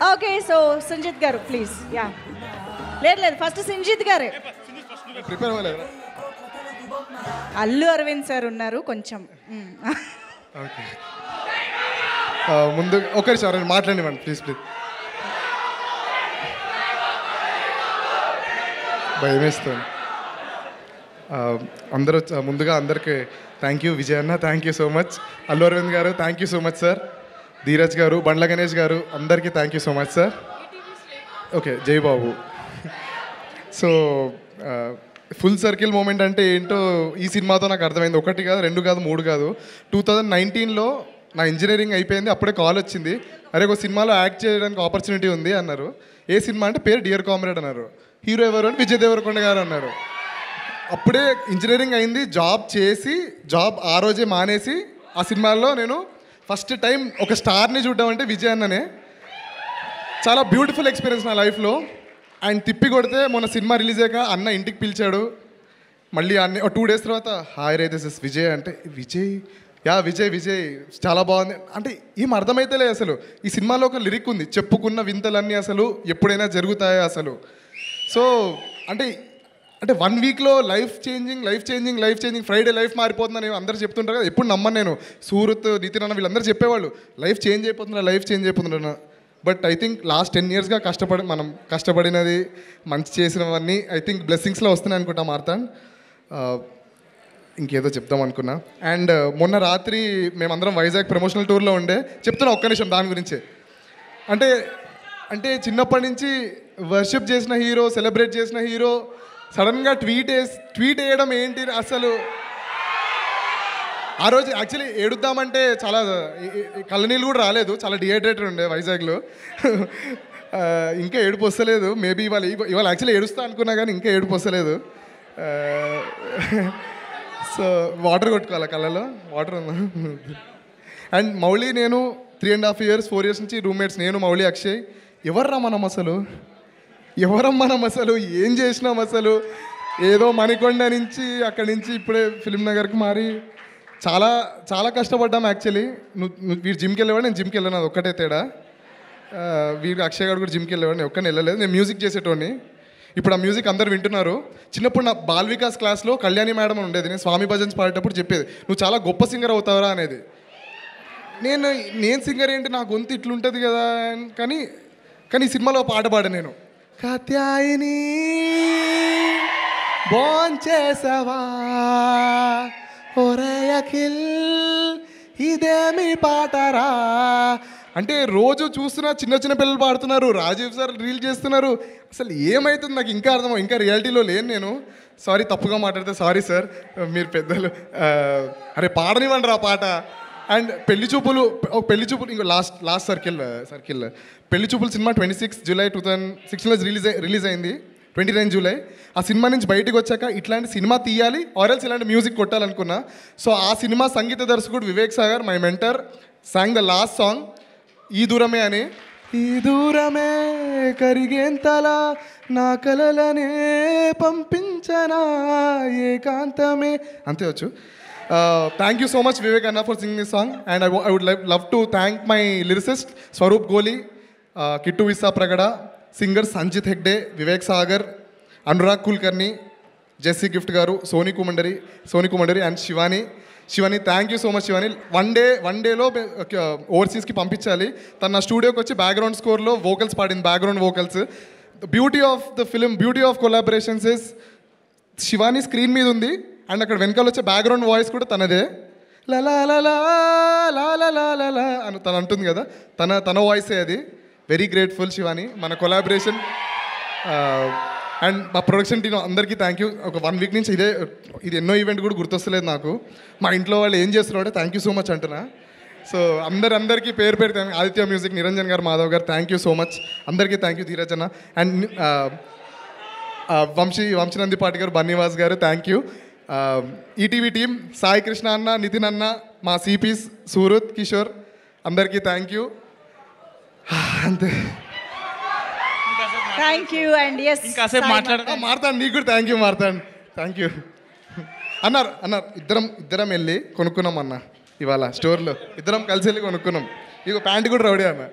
Okay so Sanjit గారు please yeah లేదు first Sanjit గారే ప్రిపేర్ అవ్వలేదు. అల్లు అరవింద్ సార్ ఉన్నారు కొంచెం. ఓకే ముందు ఒకసారి మాట్లాడివ్వండి ప్లీజ్ ప్లీజ్. భయమేస్తుంది. అందరూ ముందుగా అందరికీ థ్యాంక్ యూ. విజయ్ అన్న thank you so much. Allu Aravind గారు thank you so much sir. Dheeraj గారు, బండ్ల గణేష్ గారు అందరికీ thank you so much sir. Okay Jai Babu. So full circle moment అంటే ఏంటో ఈ సినిమాతో నాకు అర్థమైంది. 1 కాదు 2 కాదు 3 కాదు. 2019లో నా ఇంజనీరింగ్ అయిపోయింది. అప్పుడే కాల్ వచ్చింది, అరే ఒక సినిమాలో యాక్ట్ చేయడానికి ఆపర్చునిటీ ఉంది అన్నారు. ఏ సినిమా అంటే పేరు డియర్ కామ్రేడ్ అన్నారు. హీరో ఎవరు అంటే విజయ్ దేవరకొండ గారు అన్నారు. అప్పుడే ఇంజనీరింగ్ అయింది, జాబ్ ఆ రోజే మానేసి ఆ సినిమాల్లో నేను ఫస్ట్ టైం ఒక స్టార్ని చూడడం అంటే విజయ్ అన్ననే. చాలా బ్యూటిఫుల్ ఎక్స్పీరియన్స్ నా లైఫ్లో. ఆయన తిప్పి కొడితే మొన్న సినిమా రిలీజ్ అయ్యాక అన్న ఇంటికి పిలిచాడు. మళ్ళీ అన్న 2 days తర్వాత hi ray this is Vijay అంటే విజయ్ చాలా బాగుంది అంటే ఏం అర్థమైతేలే అసలు. ఈ సినిమాలో ఒక లిరిక్ ఉంది, చెప్పుకున్న వింతలన్నీ అసలు ఎప్పుడైనా జరుగుతాయో అసలు. సో అంటే 1 weekలో లైఫ్ చేంజింగ్ ఫ్రైడే లైఫ్ మారిపోతుందని అందరూ చెప్తుంటారు కదా. ఎప్పుడు నమ్మను నేను. సూరత్, నితిన్ అన్న వీళ్ళందరూ చెప్పేవాళ్ళు లైఫ్ చేంజ్ అయిపోతున్నా. బట్ ఐ థింక్ లాస్ట్ 10 yearsగా మనం కష్టపడినది, మంచి చేసినవన్నీ ఐ థింక్ బ్లెస్సింగ్స్లో వస్తున్నాయి అనుకుంటా మార్తాండ్. ఇంకేదో చెప్దాం అనుకున్నా. అండ్ మొన్న రాత్రి మేమందరం వైజాగ్ ప్రమోషనల్ టూర్లో ఉండే. చెప్తున్నా ఒక్క నిమిషం దాని గురించి. అంటే చిన్నప్పటి నుంచి వర్షిప్ చేసిన హీరో, సెలబ్రేట్ చేసిన హీరో సడన్గా ట్వీట్ వేయడం ఏంటి అసలు. ఆ రోజు యాక్చువల్లీ ఏడుద్దామంటే చాలా కళ్ళనీళ్ళు కూడా రాలేదు, చాలా డిహైడ్రేటెడ్ ఉండే వైజాగ్లో. ఇంకా ఏడుపు వస్తలేదు. మేబీ ఇవాళ యాక్చువల్లీ ఏడుస్తా అనుకున్నా కానీ ఇంకా ఏడుపు వస్తలేదు. సో వాటర్ కొట్టుకోవాలి కళ్ళలో, వాటర్ ఉందా. అండ్ మౌళి నేను 3.5 years 4 years నుంచి రూమ్మేట్స్. నేను మౌళి అక్షయ్. ఎవర్రా మనం అసలు ఏం చేసినాం అసలు. ఏదో మణికొండ నుంచి అక్కడి నుంచి ఇప్పుడే ఫిలిం నగర్కి మారి చాలా చాలా కష్టపడ్డాం యాక్చువల్లీ. వీడు జిమ్కి వెళ్ళేవాడు, నేను జిమ్కి వెళ్ళాను, అది ఒక్కటే తేడా. వీడు అక్షయ్ గారు కూడా జిమ్కి వెళ్ళేవాడు, నేను ఒక్కనే వెళ్ళలేదు. నేను మ్యూజిక్ చేసేటోడిని. ఇప్పుడు ఆ మ్యూజిక్ అందరు వింటున్నారు. చిన్నప్పుడు నా బాల్ వికాస్ క్లాస్లో కళ్యాణి మేడం ఉండేది. నేను స్వామి భజన్స్ పాడేటప్పుడు చెప్పేది, నువ్వు చాలా గొప్ప సింగర్ అవుతావరా అనేది. నేను సింగర్ ఏంటి, నా గొంతు ఇట్లుంటుంది కదా. కానీ ఈ సినిమాలో పాట పాడా నేను. కాత్యాయిని భోంచేసావా ఒరే అఖిల్ ఇదేమి పాటరా అంటే రోజు చూస్తున్నా చిన్న పిల్లలు పాడుతున్నారు, రాజీవ్ సార్ రీల్ చేస్తున్నారు. అసలు ఏమవుతుంది నాకు ఇంకా ఇంకా రియాలిటీలో లేను నేను. సారీ తప్పుగా మాట్లాడితే సారీ సార్, మీరు పెద్దలు. అరే పాడనివ్వండి రా పాట. అండ్ పెళ్లి చూపులు ఇంకో లాస్ట్ సర్కిల్ పెళ్లి చూపులు సినిమా 26 July 2016లో రిలీజ్ అయింది. 29 July. ఆ సినిమా నుంచి బయటకు వచ్చాక ఇట్లాంటి సినిమా తీయాలి ఆర్ఎల్స్ ఇలాంటి మ్యూజిక్ కొట్టాలనుకున్నా. సో ఆ సినిమా సంగీత దర్శకుడు Vivek Sagar, my mentor, song the last song ఈ దూరమే అని. ఈ దూరమే కరిగేంతలా నా కలలనే పంపించనా ఏకాంతమే అంతే వచ్చు. Thank you so much Vivek అన్న for singing this song. And I would love to thank my lyricist Swaroop Goli, Kittu Vissa Pragada, singer Sanjith Hegde, Vivek Sagar, Anurag Kulkarni, Jessie Gift గారు, Sony Komanduri and Shivani thank you so much. Shivani one డేలో ఓవర్సీస్కి పంపించాలి. తన నా స్టూడియోకి వచ్చి బ్యాక్గ్రౌండ్ స్కోర్లో వోకల్స్ పాడింది, background vocals. Beauty of the film, beauty of collaborations is Shivani screen మీద ఉంది అండ్ అక్కడ వెనకాల వచ్చే బ్యాక్గ్రౌండ్ వాయిస్ కూడా తనదే. లలా లలా లా అని తను అంటుంది కదా, తన వాయిసే అది. వెరీ గ్రేట్ఫుల్ శివాని, మన కొలాబరేషన్. అండ్ మా ప్రొడక్షన్ టీం అందరికీ థ్యాంక్ యూ. ఒక 1 week నుంచి ఇది ఎన్నో ఈవెంట్ కూడా గుర్తొస్తలేదు నాకు. మా ఇంట్లో వాళ్ళు ఏం చేస్తున్నారు అంటే థ్యాంక్ యూ సో మచ్ అంటున్నా. సో అందరికీ పేరు థ్యాంక్. ఆదిత్య మ్యూజిక్, నిరంజన్ గారు, మాధవ్ గారు థ్యాంక్ యూ సో మచ్. అందరికీ థ్యాంక్ యూ. ధీరజ్ అన్న అండ్ వంశీనంది పాటి గారు, బన్నీవాస్ గారు thank you. ETV team, Sai Krishna అన్న, నితిన్ అన్న, మా సిపీస్ సూరత్, కిషోర్ అందరికీ థ్యాంక్ యూ. అంతే. Thank you. అండ్ ఎస్ మారుతాను, నీకు కూడా థ్యాంక్ యూ మారుతాను. థ్యాంక్ యూ అన్నారు. ఇద్దరం వెళ్ళి కొనుక్కున్నాం అన్న. ఇవాళ స్టోర్లో ఇద్దరం కలిసి వెళ్ళి కొనుక్కున్నాం. ఇక ప్యాంట్ కూడా రౌడీ అన్న.